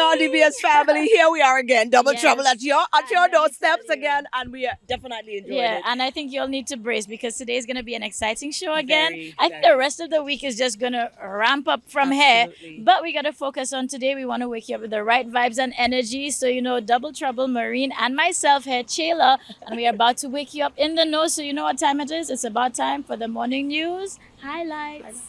y'all, DBS family. Here we are again. Double trouble at your doorsteps again, and we are definitely enjoying Yeah, it. and I think you'll need to brace because today is going to be an exciting show again. Very, I think very. the rest of the week is just going to ramp up from Absolutely. here. But we got to focus on today. We want to wake you up with the right vibes and energy. So, Double Trouble, Marine, and myself here, Chayla, and we are about to wake you up in the know. So, you know what time it is? It's about time for the morning news highlights.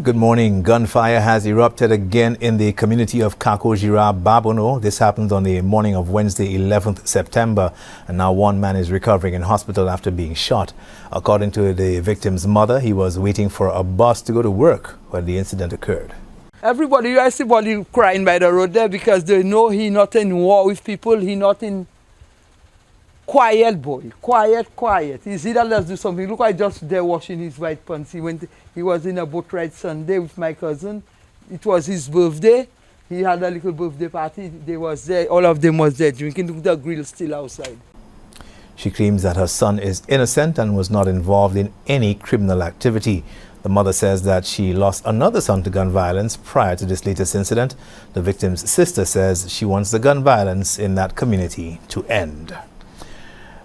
Good morning. Gunfire has erupted again in the community of Kakojira, Babono. This happened on the morning of Wednesday, 11th September, and now one man is recovering in hospital after being shot. According to the victim's mother, he was waiting for a bus to go to work when the incident occurred. Everybody, I see everybody crying by the road there because they know he not in war with people, he not in quiet boy, quiet. He's either let's do something. Look, I just there washing his white pants. He was in a boat ride Sunday with my cousin. It was his birthday. He had a little birthday party. They was there. All of them was there drinking. Look, the grill still outside. She claims that her son is innocent and was not involved in any criminal activity. The mother says that she lost another son to gun violence prior to this latest incident. The victim's sister says she wants the gun violence in that community to end.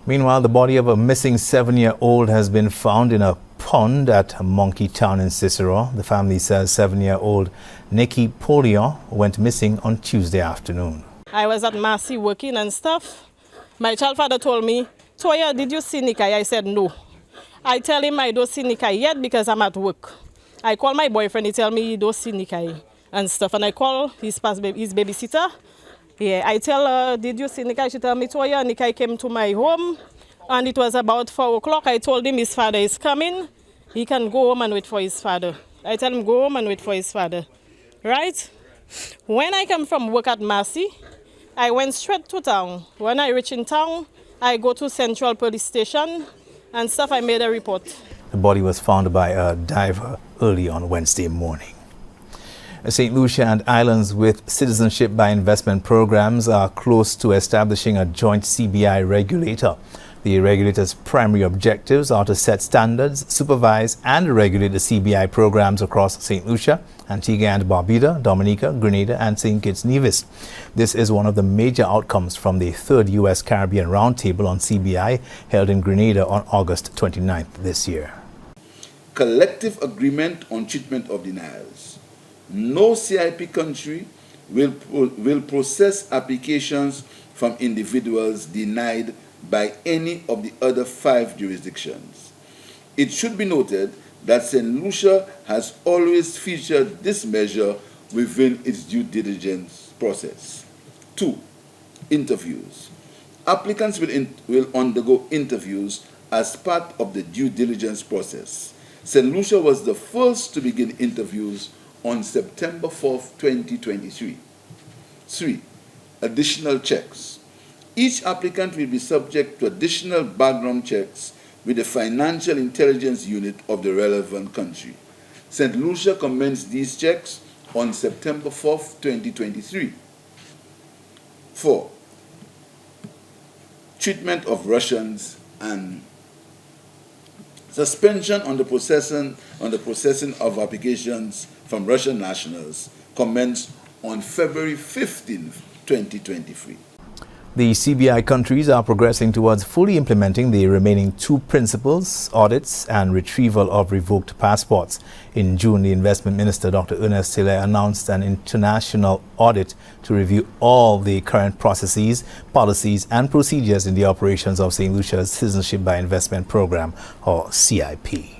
Meanwhile, the body of a missing 7-year-old has been found in a pond at Monkey Town in Cicero. The family says 7-year-old Nikki Polion went missing on Tuesday afternoon. I was at Marcy working and stuff. My child father told me, Toya, did you see Nikai? I said no. I tell him I don't see Nikai yet because I'm at work. I call my boyfriend, he tell me he don't see Nikai and stuff. And I call his babysitter. Yeah, I tell her, did you see Nikai? She tell me, Toya, Nikai came to my home and it was about 4 o'clock. I told him his father is coming. He can go home and wait for his father. I tell him, go home and wait for his father. Right? When I come from work at Marcy, I went straight to town. When I reach in town, I go to Central Police Station and stuff. I made a report. The body was found by a diver early on Wednesday morning. St. Lucia and islands with citizenship by investment programs are close to establishing a joint CBI regulator. The regulator's primary objectives are to set standards, supervise and regulate the CBI programs across St. Lucia, Antigua and Barbuda, Dominica, Grenada and St. Kitts Nevis. This is one of the major outcomes from the third U.S. Caribbean Roundtable on CBI held in Grenada on August 29th this year. Collective agreement on treatment of denials. No CIP country will process applications from individuals denied by any of the other 5 jurisdictions. It should be noted that St. Lucia has always featured this measure within its due diligence process. 2. Interviews. Applicants will undergo interviews as part of the due diligence process. St. Lucia was the first to begin interviews on September 4th, 2023. 3. Additional checks. Each applicant will be subject to additional background checks with the Financial Intelligence Unit of the relevant country. St. Lucia commenced these checks on September 4th, 2023. 4. Treatment of Russians and suspension on the processing of applications from Russian nationals commenced on February 15, 2023. The CBI countries are progressing towards fully implementing the remaining 2 principles, audits and retrieval of revoked passports. In June, the Investment Minister, Dr. Ernest Taylor, announced an international audit to review all the current processes, policies and procedures in the operations of St. Lucia's Citizenship by Investment Program, or CIP.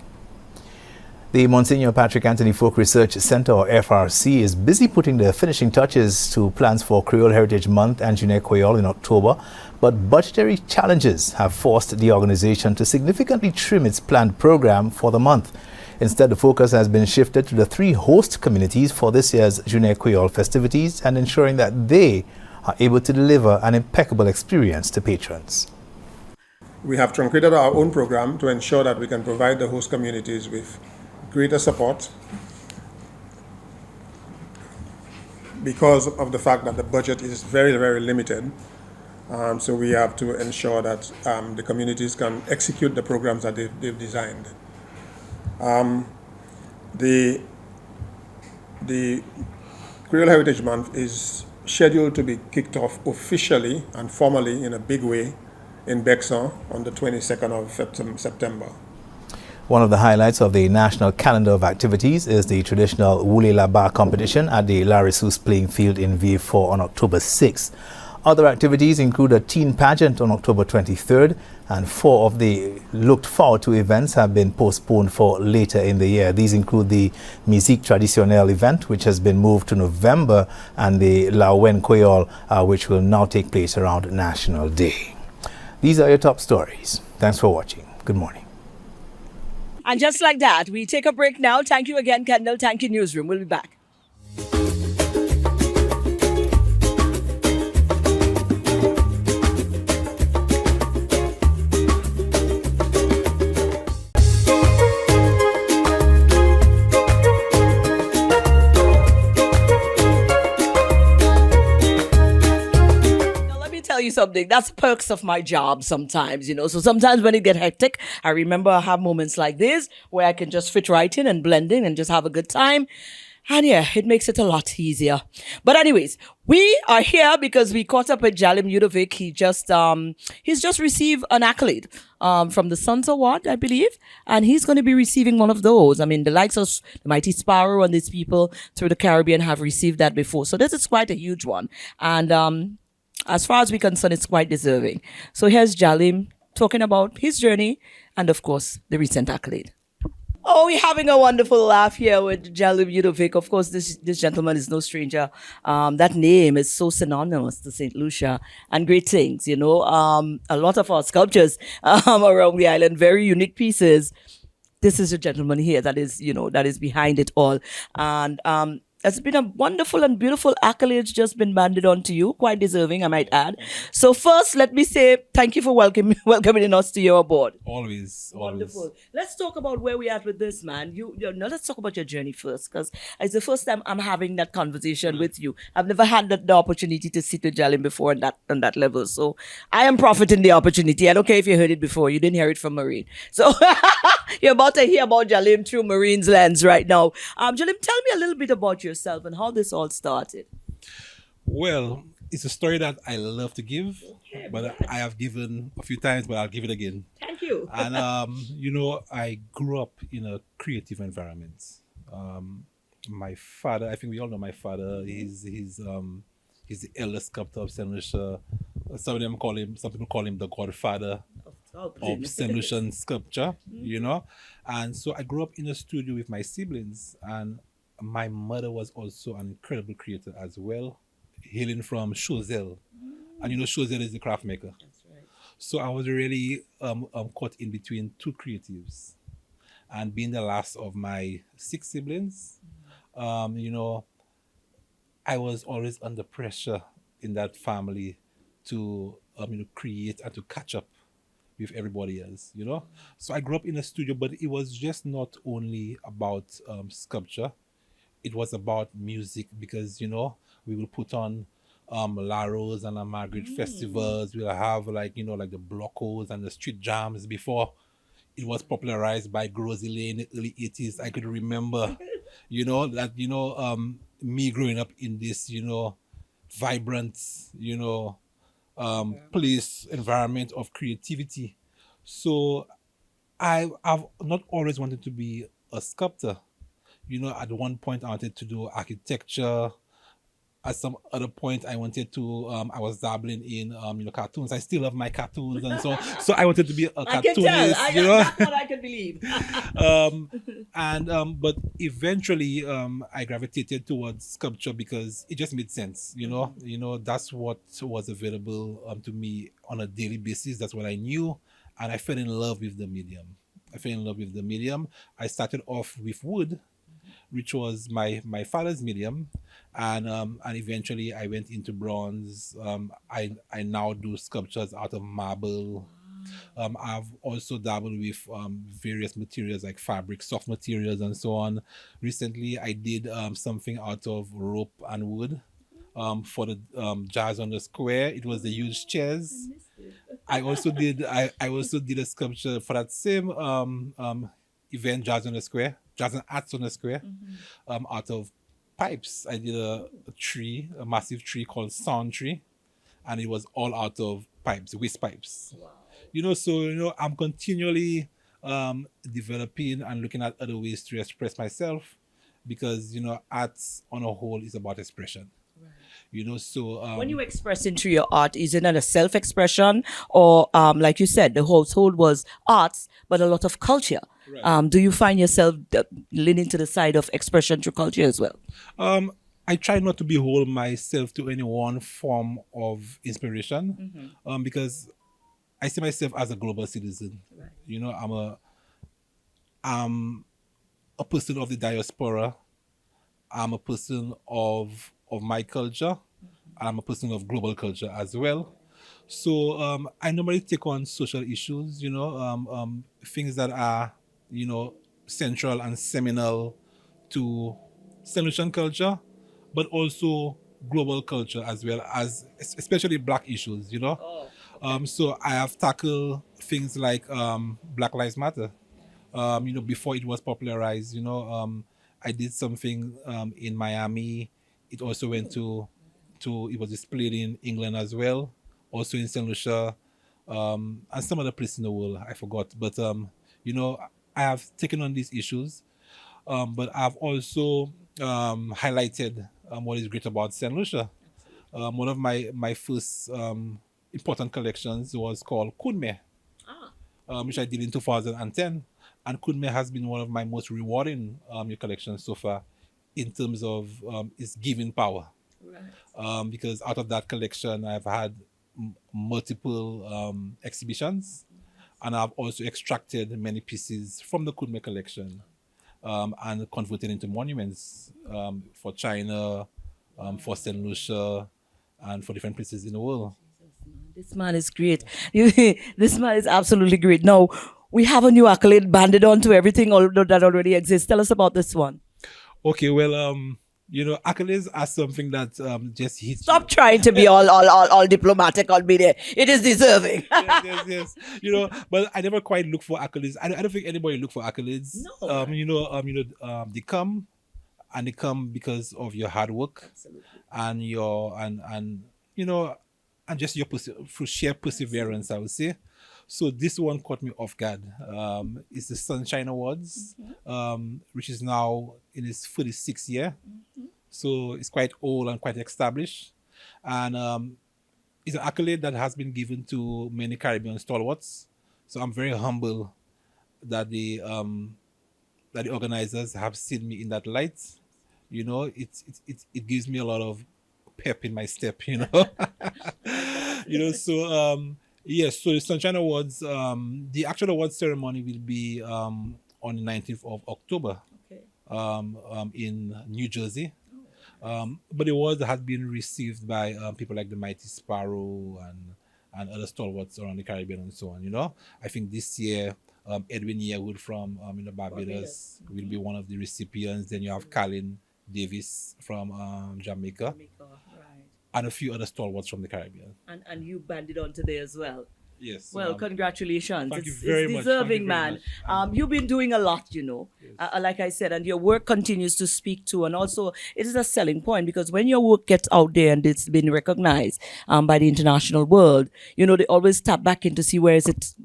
The Monsignor Patrick Anthony Folk Research Center, or FRC, is busy putting the finishing touches to plans for Creole Heritage Month and Journée Creole in October, but budgetary challenges have forced the organization to significantly trim its planned program for the month. Instead, the focus has been shifted to the 3 host communities for this year's Journée Creole festivities and ensuring that they are able to deliver an impeccable experience to patrons. We have truncated our own program to ensure that we can provide the host communities with greater support because of the fact that the budget is very, very limited. So we have to ensure that the communities can execute the programs that they've designed. The Creole Heritage Month is scheduled to be kicked off officially and formally in a big way in Bexon on the 22nd of September. One of the highlights of the national calendar of activities is the traditional Wule Laba competition at the Larissus playing field in Vieux-Fort on October 6th. Other activities include a teen pageant on October 23rd, and 4 of the looked forward to events have been postponed for later in the year. These include the Musique Traditionnelle event, which has been moved to November, and the La Wen Creole, which will now take place around National Day. These are your top stories. Thanks for watching. Good morning. And just like that, we take a break now. Thank you again, Kendall. Thank you, Newsroom. We'll be back. Tell you something, that's perks of my job sometimes, so sometimes when it get hectic, I remember I have moments like this where I can just fit right in and blend in and just have a good time. And yeah, it makes it a lot easier. But anyways, we are here because we caught up with Jallim Eudovic. He's just received an accolade from the Sons Award, I believe, and he's going to be receiving one of those. I mean, the likes of the Mighty Sparrow and these people through the Caribbean have received that before, so this is quite a huge one. And as far as we're concerned, it's quite deserving. So here's Jallim talking about his journey and, of course, the recent accolade. Oh, we're having a wonderful laugh here with Jallim Eudovic. Of course, this gentleman is no stranger. That name is so synonymous to St. Lucia and great things, a lot of our sculptures around the island, very unique pieces. This is a gentleman here that is behind it all. And it's been a wonderful and beautiful accolades just been banded onto you, quite deserving, I might add. So first, let me say thank you for welcoming us to your board. Always. Wonderful. Let's talk about where we are at with this, man. Let's talk about your journey first, because it's the first time I'm having that conversation with you. I've never had the opportunity to sit with Jallim before on that level. So I am profiting the opportunity. I don't care if you heard it before. You didn't hear it from Marine. So you're about to hear about Jallim through Marine's lens right now. Jallim, tell me a little bit about yourself and how this all started. Well, it's a story that I love to give, but I have given a few times, but I'll give it again. Thank you. And, I grew up in a creative environment. My father, I think we all know my father, he's the eldest sculptor of St. Lucia. Some people call him the godfather of St. Lucian sculpture, And so I grew up in a studio with my siblings, and my mother was also an incredible creator as well, hailing from Choiseul. And Choiseul is the craft maker. That's right. So I was really caught in between two creatives. And being the last of my 6 siblings, I was always under pressure in that family to create and to catch up with everybody else, So I grew up in a studio, but it was just not only about sculpture. It was about music because, we will put on La Rose and La Margaret festivals. We'll have like the Blockos and the street jams before it was popularized by Grosley in the early 80s. I could remember, me growing up in this, vibrant, place, environment of creativity. So I've not always wanted to be a sculptor. At one point I wanted to do architecture. At some other point I wanted to, I was dabbling in, cartoons. I still love my cartoons and so I wanted to be a cartoonist. I can tell. That's what I can believe. But eventually I gravitated towards sculpture because it just made sense. That's what was available to me on a daily basis. That's what I knew, and I fell in love with the medium. I started off with wood, which was my father's medium, and eventually I went into bronze. I now do sculptures out of marble. I've also dabbled with various materials like fabric, soft materials, and so on. Recently, I did something out of rope and wood for the Jazz on the Square. It was the huge chairs. I also did a sculpture for that same event, Jazz on the Square, Jazz and Arts on the Square, out of pipes. I did a massive tree called Sound Tree, and it was all out of pipes, waste pipes. Wow. So I'm continually developing and looking at other ways to express myself, because art on a whole is about expression. So when you express into your art, is it a self-expression, or like you said, the household was arts, but a lot of culture? Right. Do you find yourself leaning to the side of expression through culture as well? I try not to behold myself to any one form of inspiration, because I see myself as a global citizen. Right. I'm a person of the diaspora. I'm a person of my culture. I'm a person of global culture as well. So I normally take on social issues, things that are, central and seminal to St. Lucian culture, but also global culture as well, as especially Black issues, So I have tackled things like Black Lives Matter. Before it was popularized, I did something in Miami. It also went it was displayed in England as well, also in St. Lucia, and some other place in the world, I forgot. But, I have taken on these issues, but I've also highlighted what is great about St. Lucia. One of my first important collections was called Kunme, which I did in 2010. And Kunme has been one of my most rewarding collections so far, in terms of its giving power. Right. Because out of that collection, I've had multiple exhibitions, and I've also extracted many pieces from the Kunme collection and converted into monuments for China, for St. Lucia, and for different places in the world. This man is great. This man is absolutely great. Now, we have a new accolade banded onto everything that already exists. Tell us about this one. Okay, well, accolades are something that just hits. Stop trying to be all diplomatic on me there. It is deserving. Yes. But I never quite look for accolades. I don't think anybody look for accolades. No. They come, and they come because of your hard work. Absolutely. And your and just your through sheer perseverance, I would say. So this one caught me off guard. It's the Sunshine Awards, which is now in its 46th year. So it's quite old and quite established. And it's an accolade that has been given to many Caribbean stalwarts. So I'm very humble that the organizers have seen me in that light. It gives me a lot of pep in my step, So yes, so the Sunshine Awards, the actual awards ceremony will be on the 19th of October. Okay. In New Jersey. But the awards have been received by people like the Mighty Sparrow and other stalwarts around the Caribbean and so on. I think this year Edwin Yearwood from Barbados will be one of the recipients. Then you have Colin Davis from Jamaica. And a few other stalwarts from the Caribbean. And you banded onto there as well. Yes. Well, congratulations. Thank you very much. It's deserving, man. You've been doing a lot, Yes. Like I said, and your work continues to speak to. And also, it is a selling point, because when your work gets out there and it's been recognized by the international world, they always tap back in to see what's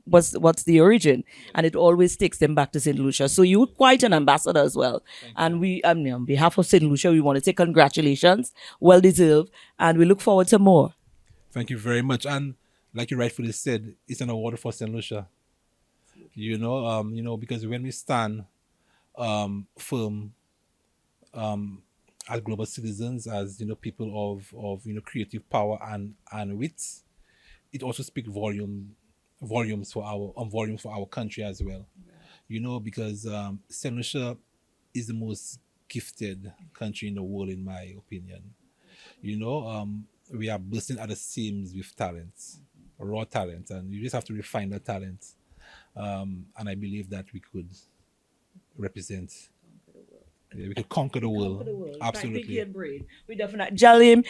the origin. And it always takes them back to St. Lucia. So you're quite an ambassador as well. And we, on behalf of St. Lucia, we want to say congratulations. Well deserved. And we look forward to more. Thank you very much. And like you rightfully said, it's an award for St. Lucia. Because when we stand firm as global citizens, as people of creative power and wit, it also speaks volumes for our country as well. Yeah. Because St. Lucia is the most gifted country in the world, in my opinion. We are bursting at the seams with talents. Raw talent, and you just have to refine that talent. And I believe that we could represent. We could conquer the world. Absolutely. We definitely. Jallim,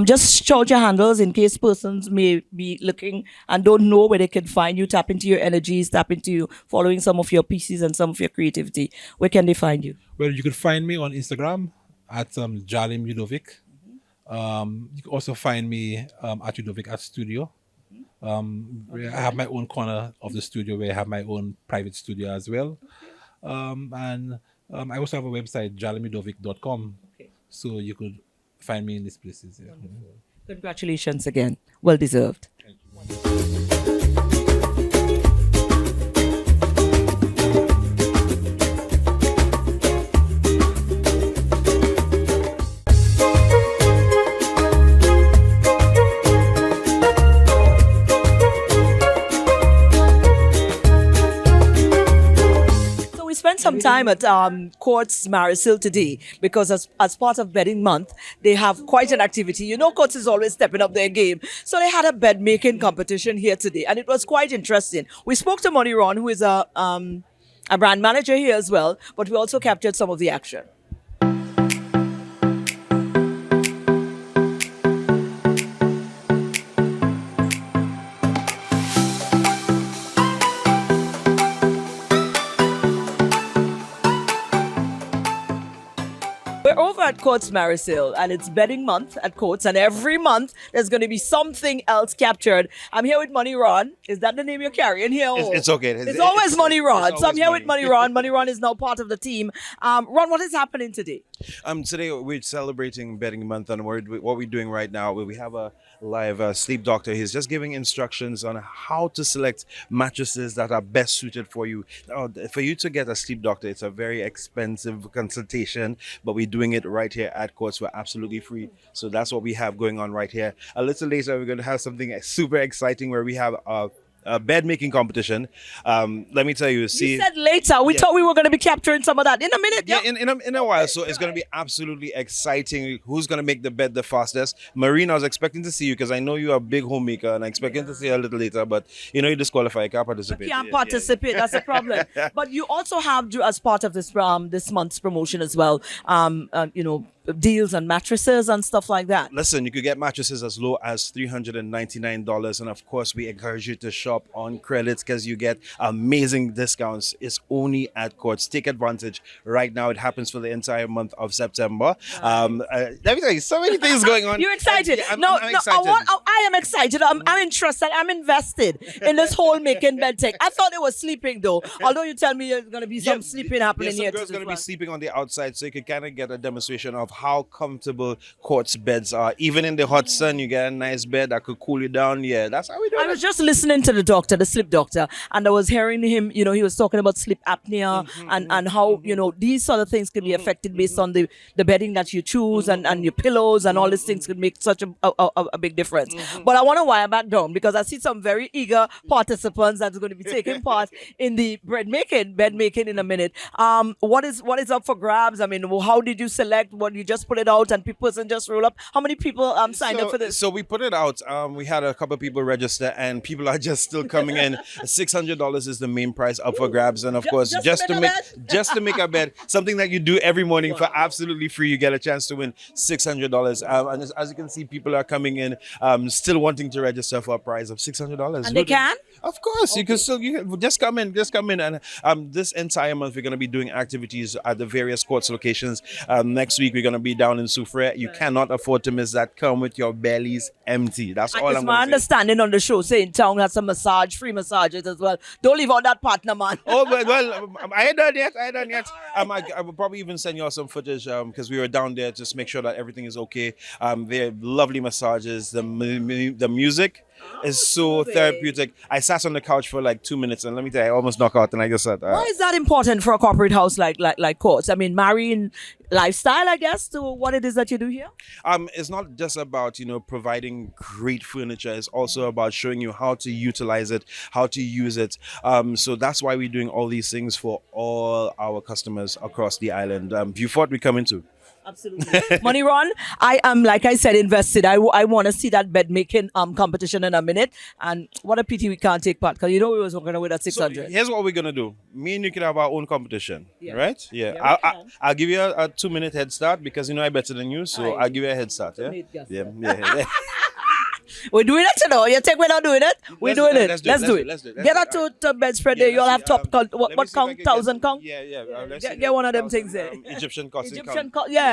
just shout your handles in case persons may be looking and don't know where they can find you. Tap into your energies, tap into you, following some of your pieces and some of your creativity. Where can they find you? Well, you could find me on Instagram at Jallim Eudovic. You can also find me at Eudovic at Studio. Where I have my own corner of the studio where I have my own private studio as well. And I also have a website, jallimudovic.com. Okay. So you could find me in these places. Yeah. Congratulations again. Well deserved. We spent some time at Courts Marisil today because as part of bedding month, they have quite an activity. You know, Courts is always stepping up their game. So they had a bed making competition here today and it was quite interesting. We spoke to Money Ron, who is a brand manager here as well, but we also captured some of the action. We're over at Courts Marisil and it's bedding month at Courts, and every month there's going to be something else captured. I'm here with Money Ron. Is that the name you're carrying here? It's okay. It's always Money Ron. So I'm here with Money. Money Ron. Money Ron is now part of the team. Ron, what is happening today? Today we're celebrating bedding month, and what we're doing right now, we have a live sleep doctor. He's just giving instructions on how to select mattresses that are best suited for you. For you to get a sleep doctor, it's a very expensive consultation, but we're doing it right here at Courts. We're absolutely free. So that's what we have going on right here. A little later, we're going to have something super exciting where we have a bed making competition. Let me tell you. You said later. We thought we were going to be capturing some of that in a minute. Yeah, in a while. So it's going to be absolutely exciting. Who's going to make the bed the fastest? Marina, I was expecting to see you because I know you're a big homemaker, and I'm expecting to see you a little later. But you know, you disqualify. You can't participate. You can't participate. That's a problem. But you also have, as part of this this month's promotion as well, deals on mattresses and stuff like that. Listen, you could get mattresses as low as $399, and of course, we encourage you to shop on credits because you get amazing discounts. It's only at Courts. Take advantage right now. It happens for the entire month of September. Let me tell you, so many things going on. You're excited? Yeah, I'm no, excited. I am excited. I'm interested. I'm invested in this whole making bed tech. I thought it was sleeping though. Although you tell me there's going to be some sleeping happening here. Some girls going to be sleeping on the outside, so you can kind of get a demonstration of how comfortable Courts beds are. Even in the hot sun, you get a nice bed that could cool you down. Yeah, that's how we do it. I was just listening to the sleep doctor, and I was hearing him, he was talking about sleep apnea and how, these sort of things can be affected based on the bedding that you choose and your pillows and all these things could make such a big difference. But I want to wire back down because I see some very eager participants that's going to be taking part in the bed making in a minute. What is up for grabs? I mean, how did you select? What, you just put it out and people just roll up? How many people signed up for this? So we put it out. We had a couple of people register, and people are just still coming in. $600 is the main price up for grabs, and of course, just to make a bed, something that you do every morning for absolutely free, you get a chance to win $600. And as you can see, people are coming in, still wanting to register for a prize of $600. And they can? Of course, okay. You can just come in, and this entire month we're going to be doing activities at the various Courts locations. Next week we're going to be down in Soufriere. You cannot afford to miss that. Come with your bellies empty. That's all I'm going to say. My understanding on the show saying town has some free massages as well. Don't leave out that partner, man. Oh, well, I ain't done yet. I will probably even send you all some footage because we were down there just make sure that everything is okay. They're lovely massages. The music is so therapeutic. I sat on the couch for like 2 minutes, and let me tell you, I almost knocked out, and I just said, why is that important for a corporate house like Courts? I mean, marrying lifestyle, I guess, to what it is that you do here? It's not just about, providing great furniture. It's also about showing you how to utilize it, how to use it. So that's why we're doing all these things for all our customers across the island. Beaufort we come into. Absolutely. Money Ron, I am, like I said, invested. I want to see that bed making competition in a minute. And what a pity we can't take part, because we was going to win at 600. So here's what we're going to do. Me and you can have our own competition, right? Yeah. I'll give you a 2-minute head start because I'm better than you, so I'll give you a head start. Yeah. We're doing it, you know. You think we're not doing it? We're doing it. Let's do it. Get her to bedspread there. You'll have top count. What count? 1,000 count? Get one of them things there. Egyptian cotton.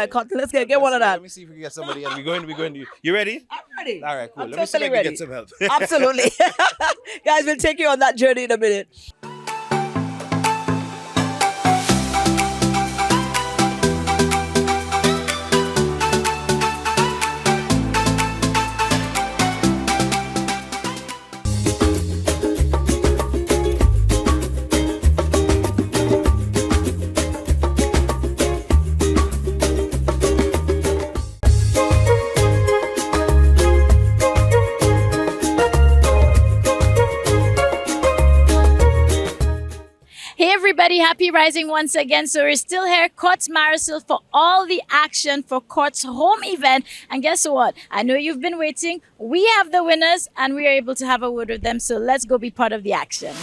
Cotton. Let's get one of that. Let me see if we can get somebody. And we're going to. You ready? I'm ready. All right, cool. I'm Let me see if I totally can get some help. Absolutely. Guys, we'll take you on that journey in a minute. Hey everybody, happy rising once again. So we're still here, Courts Marisol, for all the action for Courts home event. And guess what? I know you've been waiting. We have the winners and we are able to have a word with them. So let's go be part of the action.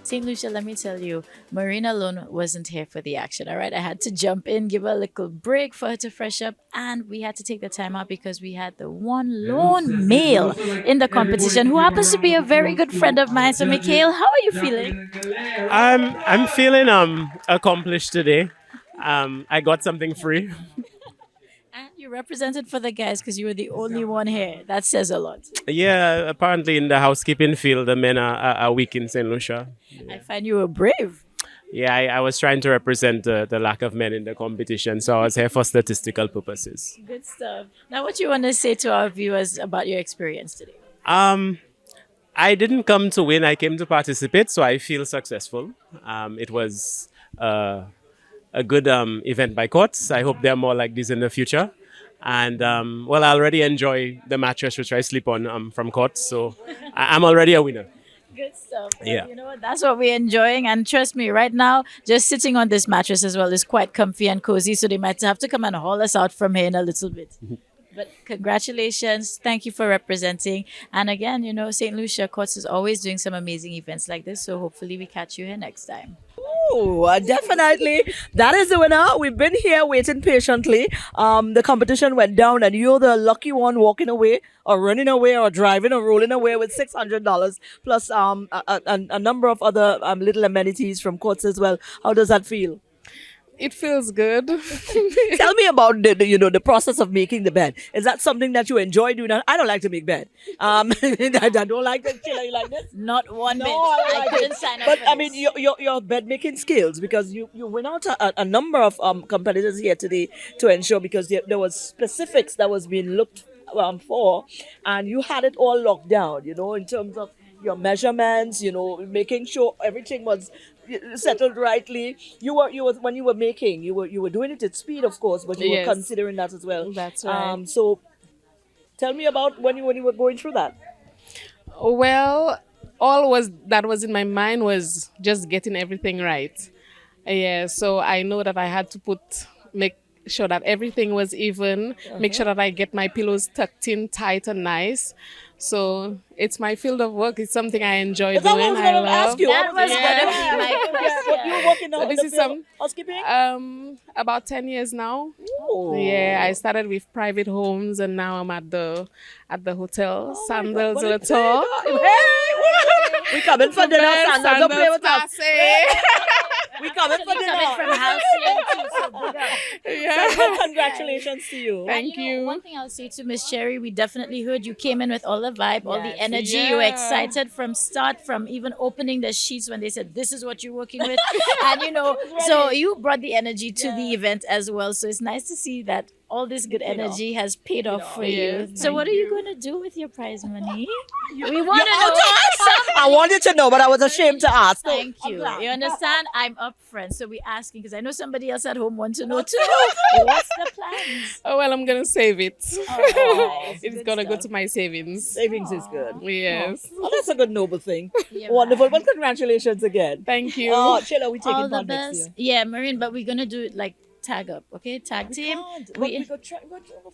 St. Lucia, let me tell you, Marina alone wasn't here for the action, all right? I had to jump in, give her a little break for her to fresh up, and we had to take the time out because we had the one lone male in the competition who happens to be a very good friend of mine. So, Mikhail, how are you feeling? I'm feeling accomplished today. I got something free. And you represented for the guys because you were the only one here. That says a lot. Yeah, apparently in the housekeeping field, the men are weak in St. Lucia. I find you were brave. Yeah, I was trying to represent the lack of men in the competition, so I was here for statistical purposes. Good stuff. Now, what you want to say to our viewers about your experience today? I didn't come to win, I came to participate, so I feel successful. It was a good event by Courts. I hope there are more like this in the future. And well, I already enjoy the mattress which I sleep on from Courts, so I'm already a winner. Good stuff. Yeah. You know what? That's what we're enjoying. And trust me, right now, just sitting on this mattress as well is quite comfy and cozy. So they might have to come and haul us out from here in a little bit. But congratulations. Thank you for representing. And again, you know, St. Lucia Courts is always doing some amazing events like this. So hopefully we catch you here next time. Oh, definitely. That is the winner. We've been here waiting patiently. The competition went down and you're the lucky one walking away or running away or driving or rolling away with $600 plus a number of other little amenities from Courts as well. How does that feel? It feels good. Tell me about the process of making the bed. Is that something that you enjoy doing? I don't like to make bed. I don't like it. Sheila, you like this? Not one bit. I couldn't sign up But for I this. mean, your bed making skills, because you went out a number of competitors here today to ensure, because there was specifics that was being looked for, and you had it all locked down. In terms of your measurements, making sure everything was settled rightly. You were when you were making, you were doing it at speed, of course, but you were Yes. considering that as well. That's right. So tell me about when you were going through that. Well, that was in my mind was just getting everything right. Yeah, so I know that I had to make sure that everything was even, make sure that I get my pillows tucked in tight and nice. So it's my field of work. It's something I enjoy Is that doing. what I was going to ask you? That was Yeah. going to be my question. What you were working So on this the is field? Housekeeping? about 10 years now. Oh. Yeah, I started with private homes and now I'm at the hotel. Sandals What on the top. Hey, we coming for dinner, Sandals. Don't play with us. Classy. We coming for Coming dinner. from house here too, so big up. Yeah. Well, congratulations to you. Thank And you. One thing I'll say to Miss Cherry, we definitely heard you came in with all the vibe, all the Yes. energy. You were Yeah. excited from start, from even opening the sheets when they said, this is what you're working with. And, so you brought the energy to the event as well. So it's nice to see that all this good energy has paid off for Yeah, you. So what are you going to do with your prize money? We want to know. I wanted to know, but I was ashamed to ask. So Thank I'm you. glad. You understand? I'm upfront. So we're asking because I know somebody else at home wants to know too. What's the plans? Oh, well, I'm going to save it. Oh, It's good going to go stuff. to my savings. Savings is good. Yes. Oh, that's a good noble thing. Yeah, Wonderful. But congratulations again. Thank you. Oh, Sheila, we take All it the on next best. year. Yeah, Marine, but we're going to do it like tag up, okay? Tag team. We go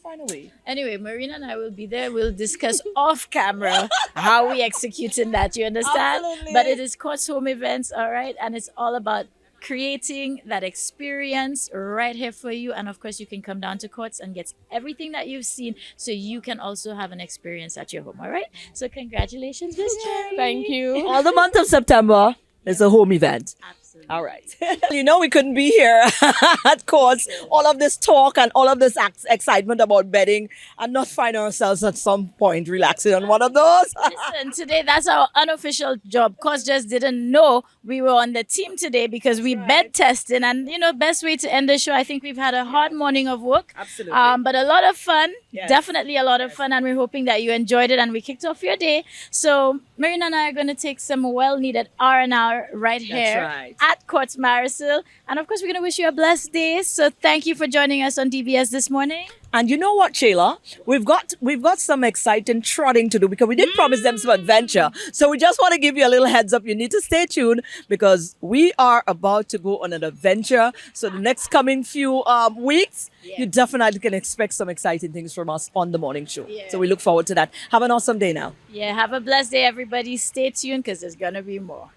find a way. Anyway, Marina and I will be there. We'll discuss off camera how we executing that. You understand? Absolutely. But it is Courts Home Events, all right? And it's all about creating that experience right here for you. And of course, you can come down to Courts and get everything that you've seen so you can also have an experience at your home, all right? So congratulations, Miss Cherry. Thank you. All the month of September is a home event. Absolutely. All right. You know, we couldn't be here at Courts. All of this talk and all of this excitement about betting and not find ourselves at some point relaxing on one of those. Listen, today that's our unofficial job. Courts just didn't know we were on the team today because we bet testing. And, you know, best way to end the show, I think we've had a hard morning of work. Absolutely. But a lot of fun. Yes. Definitely a lot of fun. And we're hoping that you enjoyed it and we kicked off your day. So Marina and I are going to take some well-needed R&R right here right. at Courts Marisil. And of course, we're going to wish you a blessed day. So thank you for joining us on DBS this morning. And you know what, Sheila? We've got some exciting trotting to do because we did promise them some adventure. So we just want to give you a little heads up. You need to stay tuned because we are about to go on an adventure. So the next coming few weeks, you definitely can expect some exciting things from us on the morning show. Yeah. So we look forward to that. Have an awesome day now. Yeah, have a blessed day, everybody. Stay tuned because there's going to be more.